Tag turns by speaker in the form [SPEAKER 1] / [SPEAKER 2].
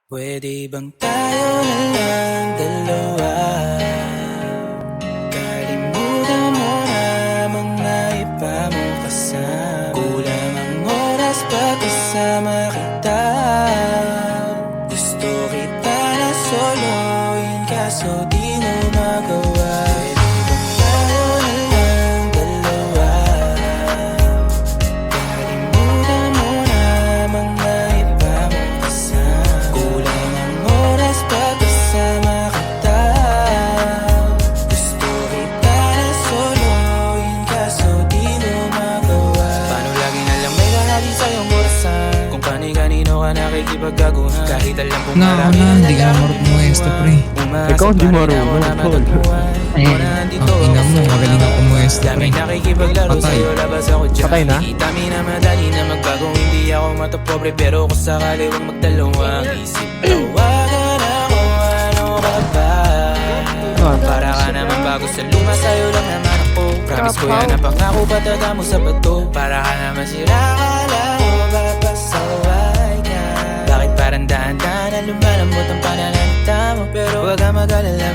[SPEAKER 1] Pwede bang tayo na lang dalawa? Kalimutan mo na mga iba mo kasama. Kulang ang oras pag kasama kita. Gusto kita na soloin kaso di mo magawa. Pwede bang tayo na lang dalawa? Kalimutan mo na mga iba mo kasama. Kulang ang oras pag kasama kita. Gusto kita na soloin kaso di mo magawa. Paano lagi na lang may lahati sa iyong burasan? Kung kani-kanino ka nakikipagkaguhan. Kahit alam kong marami na
[SPEAKER 2] Hindi ka na marunong pumuesto, pre.
[SPEAKER 3] Ikaw hindi marunong, tol.
[SPEAKER 2] Ang ina mo, magaling ka pumuesto, pre.
[SPEAKER 1] Daming nakikipaglaro
[SPEAKER 2] Patay.
[SPEAKER 1] sa'yo, labas ako dyan.
[SPEAKER 3] Patay na?
[SPEAKER 1] Nakikita mi na madali na magbago. Hindi ako matapobre pero kung sakali huwag magdalawang isip. Tawagan ako, ano ka ba? Para ka naman bago sa luma, sa'yo lang naman ako. Promise ko yan, napangako patata mo sa bato. Para ka naman sira, akala ko mapapasaway ka. Bakit parang dahan-dahan na lumalambot ang pananalita mo? Pero huwag ka mag-alala,